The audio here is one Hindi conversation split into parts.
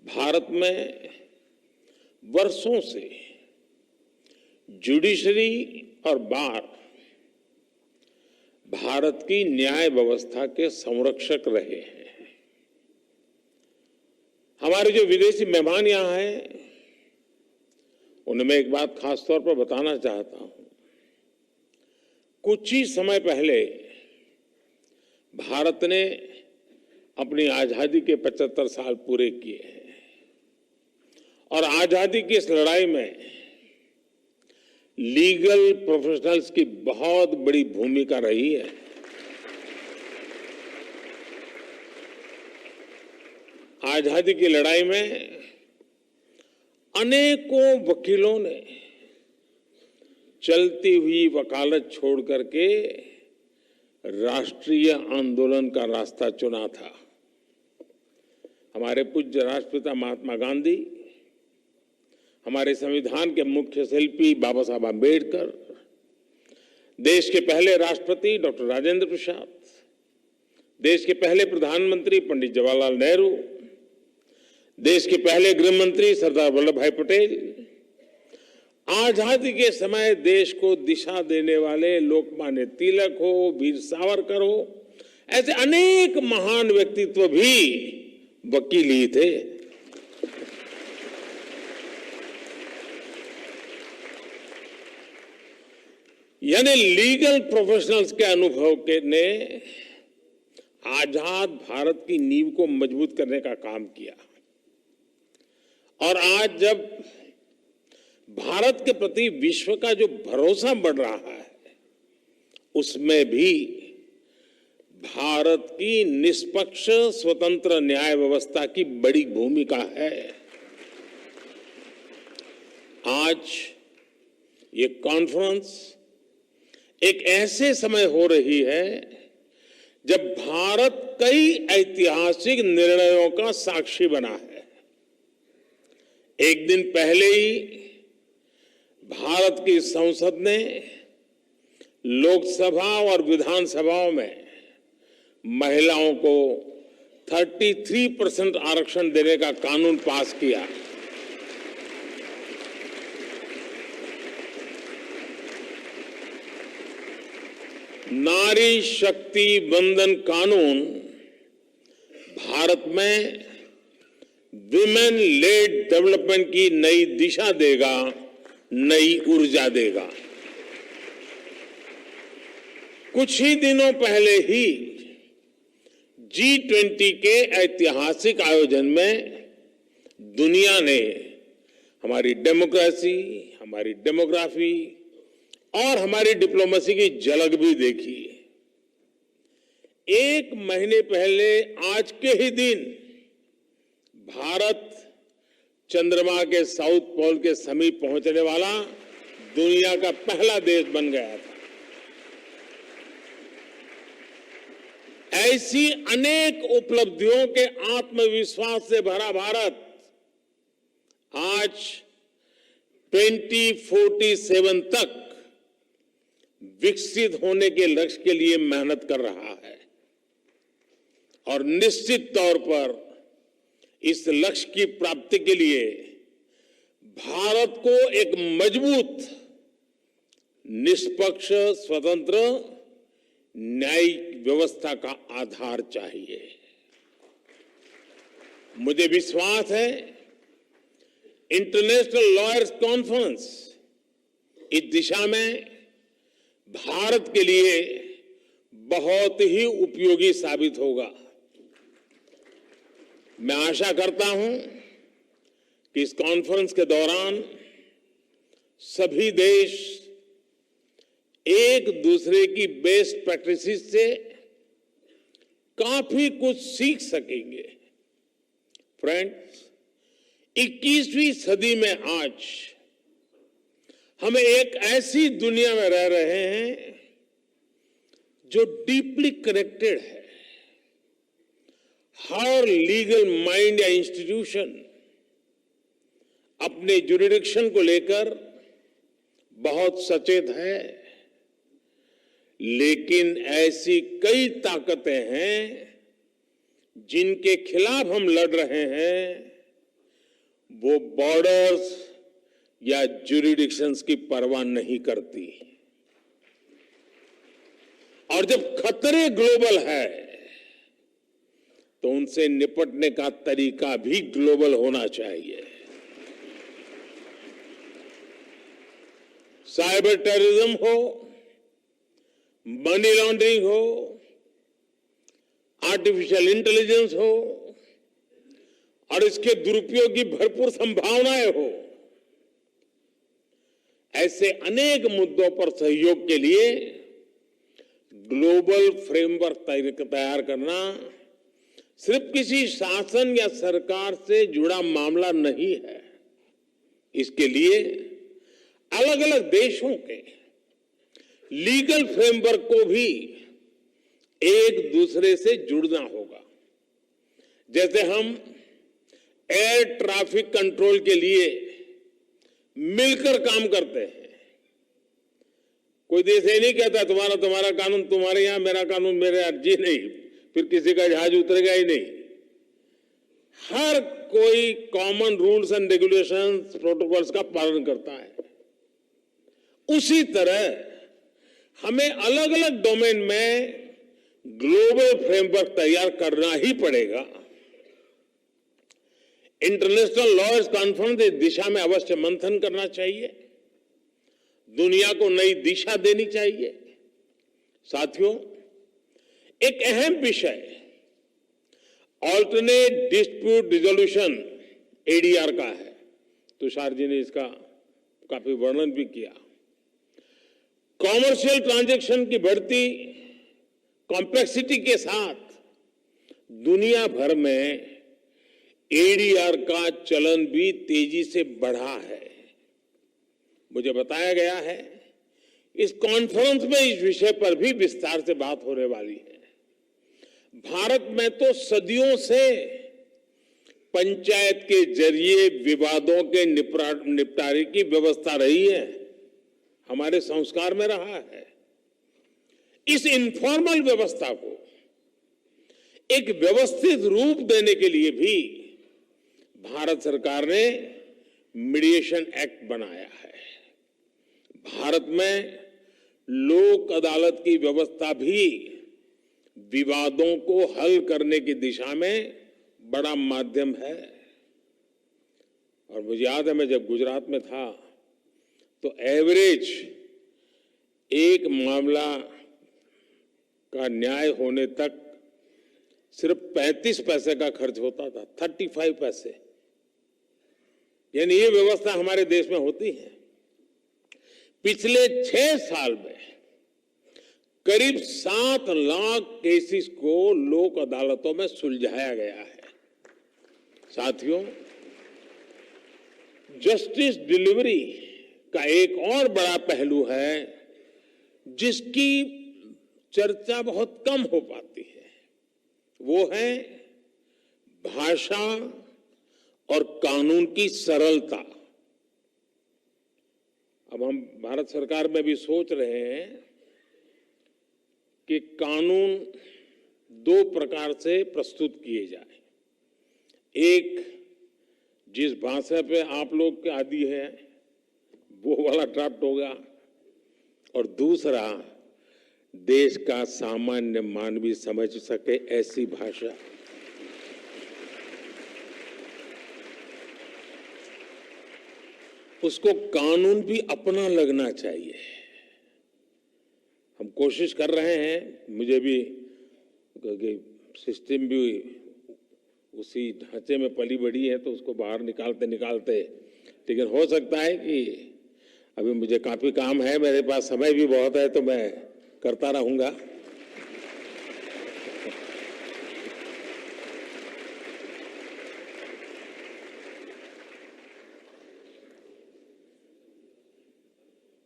भारत में वर्षों से जुडिशरी और बार भारत की न्याय व्यवस्था के संरक्षक रहे हैं। हमारे जो विदेशी मेहमान यहां हैं, उन्हें मैं एक बात खास तौर पर बताना चाहता हूं। कुछ ही समय पहले भारत ने अपनी आजादी के 75 साल पूरे किए हैं और आजादी की इस लड़ाई में लीगल प्रोफेशनल्स की बहुत बड़ी भूमिका रही है। आजादी की लड़ाई में अनेकों वकीलों ने चलती हुई वकालत छोड़ करके राष्ट्रीय आंदोलन का रास्ता चुना था। हमारे पूज्य राष्ट्रपिता महात्मा गांधी, हमारे संविधान के मुख्य शिल्पी बाबा साहब आंबेडकर, देश के पहले राष्ट्रपति डॉक्टर राजेंद्र प्रसाद, देश के पहले प्रधानमंत्री पंडित जवाहरलाल नेहरू, देश के पहले गृह मंत्री सरदार वल्लभ भाई पटेल, आजादी के समय देश को दिशा देने वाले लोकमान्य तिलक हो, वीर सावरकर हो, ऐसे अनेक महान व्यक्तित्व भी वकील ही थे। यानी लीगल प्रोफेशनल्स के अनुभव के ने आजाद भारत की नींव को मजबूत करने का काम किया। और आज जब भारत के प्रति विश्व का जो भरोसा बढ़ रहा है, उसमें भी भारत की निष्पक्ष स्वतंत्र न्याय व्यवस्था की बड़ी भूमिका है। आज ये कॉन्फ्रेंस एक ऐसे समय हो रही है जब भारत कई ऐतिहासिक निर्णयों का साक्षी बना है। एक दिन पहले ही भारत की संसद ने लोकसभा और विधानसभाओं में महिलाओं को 33% आरक्षण देने का कानून पास किया। नारी शक्ति वंदन कानून भारत में विमेन लेड डेवलपमेंट की नई दिशा देगा, नई ऊर्जा देगा। कुछ ही दिनों पहले ही G20 के ऐतिहासिक आयोजन में दुनिया ने हमारी डेमोक्रेसी, हमारी डेमोग्राफी और हमारी डिप्लोमेसी की झलक भी देखी। एक महीने पहले आज के ही दिन भारत चंद्रमा के साउथ पोल के समीप पहुंचने वाला दुनिया का पहला देश बन गया था। ऐसी अनेक उपलब्धियों के आत्मविश्वास से भरा भारत आज 2047 तक विकसित होने के लक्ष्य के लिए मेहनत कर रहा है और निश्चित तौर पर इस लक्ष्य की प्राप्ति के लिए भारत को एक मजबूत, निष्पक्ष, स्वतंत्र न्यायिक व्यवस्था का आधार चाहिए। मुझे विश्वास है इंटरनेशनल लॉयर्स कॉन्फ्रेंस इस दिशा में भारत के लिए बहुत ही उपयोगी साबित होगा। मैं आशा करता हूं कि इस कॉन्फ्रेंस के दौरान सभी देश एक दूसरे की बेस्ट प्रैक्टिसेस से काफी कुछ सीख सकेंगे। फ्रेंड्स, 21वीं सदी में आज हम एक ऐसी दुनिया में रह रहे हैं जो डीपली कनेक्टेड है। हर लीगल माइंड या इंस्टीट्यूशन अपने जुरिडिक्शन को लेकर बहुत सचेत है, लेकिन ऐसी कई ताकतें हैं जिनके खिलाफ हम लड़ रहे हैं वो बॉर्डर्स या ज्यूरिडिक्शंस की परवाह नहीं करती। और जब खतरे ग्लोबल है तो उनसे निपटने का तरीका भी ग्लोबल होना चाहिए। साइबर टेररिज्म हो, मनी लॉन्ड्रिंग हो, आर्टिफिशियल इंटेलिजेंस हो और इसके दुरुपयोग की भरपूर संभावनाएं हो, ऐसे अनेक मुद्दों पर सहयोग के लिए ग्लोबल फ्रेमवर्क तैयार करना सिर्फ किसी शासन या सरकार से जुड़ा मामला नहीं है। इसके लिए अलग अलग देशों के लीगल फ्रेमवर्क को भी एक दूसरे से जुड़ना होगा। जैसे हम एयर ट्रैफिक कंट्रोल के लिए मिलकर काम करते हैं। कोई देश ये नहीं कहता तुम्हारा कानून तुम्हारे यहां, मेरा कानून मेरे यहां। जी नहीं, फिर किसी का जहाज उतरेगा ही नहीं। हर कोई common rules and regulations, protocols का पालन करता है। उसी तरह हमें अलग अलग डोमेन में ग्लोबल फ्रेमवर्क तैयार करना ही पड़ेगा। इंटरनेशनल लॉयर्स कॉन्फ्रेंस इस दिशा में अवश्य मंथन करना चाहिए, दुनिया को नई दिशा देनी चाहिए। साथियों, एक अहम विषय ऑल्टरनेट डिस्प्यूट रिजोल्यूशन एडीआर का है। तुषार जी ने इसका काफी वर्णन भी किया। कॉमर्शियल ट्रांजैक्शन की बढ़ती कॉम्प्लेक्सिटी के साथ दुनिया भर में एडीआर का चलन भी तेजी से बढ़ा है। मुझे बताया गया है इस कॉन्फ्रेंस में इस विषय पर भी विस्तार से बात होने वाली है। भारत में तो सदियों से पंचायत के जरिए विवादों के निपटारे की व्यवस्था रही है, हमारे संस्कार में रहा है। इस इनफॉर्मल व्यवस्था को एक व्यवस्थित रूप देने के लिए भी भारत सरकार ने मीडिएशन एक्ट बनाया है। भारत में लोक अदालत की व्यवस्था भी विवादों को हल करने की दिशा में बड़ा माध्यम है। और मुझे याद है, मैं जब गुजरात में था तो एवरेज एक मामला का न्याय होने तक सिर्फ 35 पैसे का खर्च होता था, 35 पैसे। यानी ये व्यवस्था हमारे देश में होती है। पिछले 6 साल में करीब 7 लाख केसेस को लोक अदालतों में सुलझाया गया है। साथियों, जस्टिस डिलीवरी का एक और बड़ा पहलू है जिसकी चर्चा बहुत कम हो पाती है, वो है भाषा और कानून की सरलता। अब हम भारत सरकार में भी सोच रहे हैं कि कानून 2 प्रकार से प्रस्तुत किए जाए। एक, जिस भाषा पे आप लोग के आदी हैं वो वाला ड्राफ्ट होगा, और दूसरा देश का सामान्य मानवी समझ सके ऐसी भाषा। उसको कानून भी अपना लगना चाहिए। हम कोशिश कर रहे हैं, मुझे भी सिस्टम भी उसी ढांचे में पली बड़ी है तो उसको बाहर निकालते निकालते, लेकिन हो सकता है कि अभी मुझे काफी काम है, मेरे पास समय भी बहुत है, तो मैं करता रहूंगा।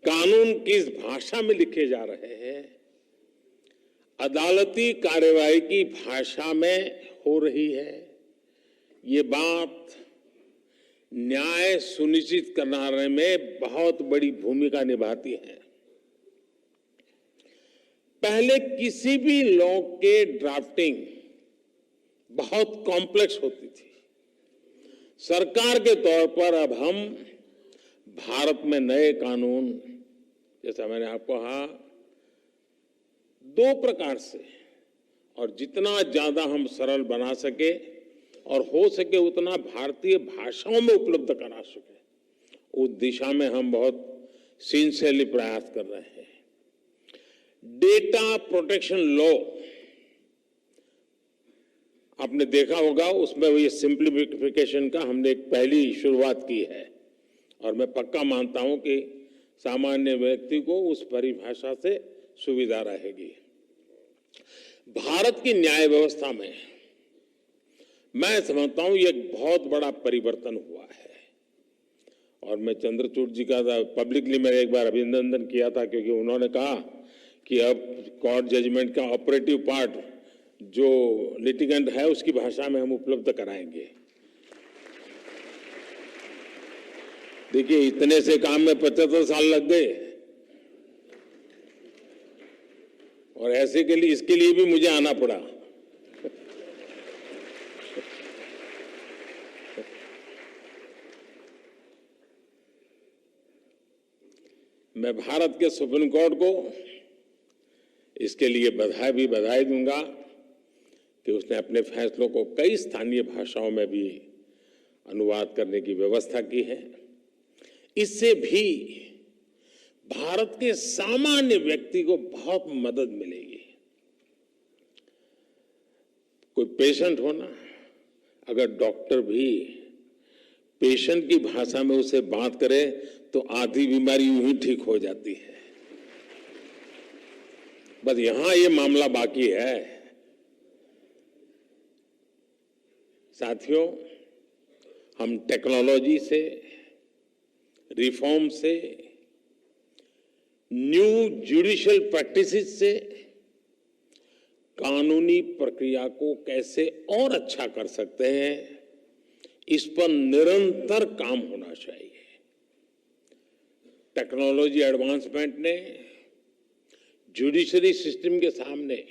कानून किस भाषा में लिखे जा रहे हैं, अदालती कार्यवाही की भाषा में हो रही है, ये बात न्याय सुनिश्चित कराने में बहुत बड़ी भूमिका निभाती है। पहले किसी भी लॉ के ड्राफ्टिंग बहुत कॉम्प्लेक्स होती थी, सरकार के तौर पर अब हम भारत में नए कानून, जैसा मैंने आपको कहा, 2 प्रकार से और जितना ज्यादा हम सरल बना सके और हो सके उतना भारतीय भाषाओं में उपलब्ध करा सके, उस दिशा में हम बहुत सिंसियरली प्रयास कर रहे हैं। डेटा प्रोटेक्शन लॉ आपने देखा होगा, उसमें ये सिंप्लीफिकेशन का हमने एक पहली शुरुआत की है और मैं पक्का मानता हूं कि सामान्य व्यक्ति को उस परिभाषा से सुविधा रहेगी। भारत की न्याय व्यवस्था में मैं समझता हूं ये बहुत बड़ा परिवर्तन हुआ है और मैं चंद्रचूड़ जी का पब्लिकली मैंने एक बार अभिनंदन किया था, क्योंकि उन्होंने कहा कि अब कोर्ट जजमेंट का ऑपरेटिव पार्ट जो लिटिगेंट है उसकी भाषा में हम उपलब्ध कराएंगे। देखिए, इतने से काम में 75 साल लग गए और ऐसे के लिए, इसके लिए भी मुझे आना पड़ा। मैं भारत के सुप्रीम कोर्ट को इसके लिए बधाई दूंगा कि उसने अपने फैसलों को कई स्थानीय भाषाओं में भी अनुवाद करने की व्यवस्था की है। इससे भी भारत के सामान्य व्यक्ति को बहुत मदद मिलेगी। कोई पेशेंट हो ना, अगर डॉक्टर भी पेशेंट की भाषा में उसे बात करे तो आधी बीमारी यूं ही ठीक हो जाती है। बस यहां ये मामला बाकी है। साथियों, हम टेक्नोलॉजी से, रिफॉर्म से, न्यू जुडिशियल प्रैक्टिसेस से कानूनी प्रक्रिया को कैसे और अच्छा कर सकते हैं, इस पर निरंतर काम होना चाहिए। टेक्नोलॉजी एडवांसमेंट ने जुडिशरी सिस्टम के सामने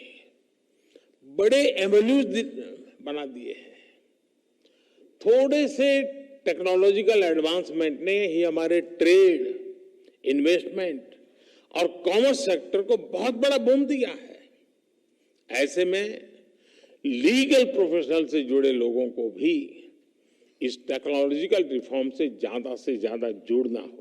बड़े एवेन्यूज बना दिए हैं। थोड़े से टेक्नोलॉजिकल एडवांसमेंट ने ही हमारे ट्रेड, इन्वेस्टमेंट और कॉमर्स सेक्टर को बहुत बड़ा बूम दिया है। ऐसे में लीगल प्रोफेशनल से जुड़े लोगों को भी इस टेक्नोलॉजिकल रिफॉर्म से ज्यादा जुड़ना हो।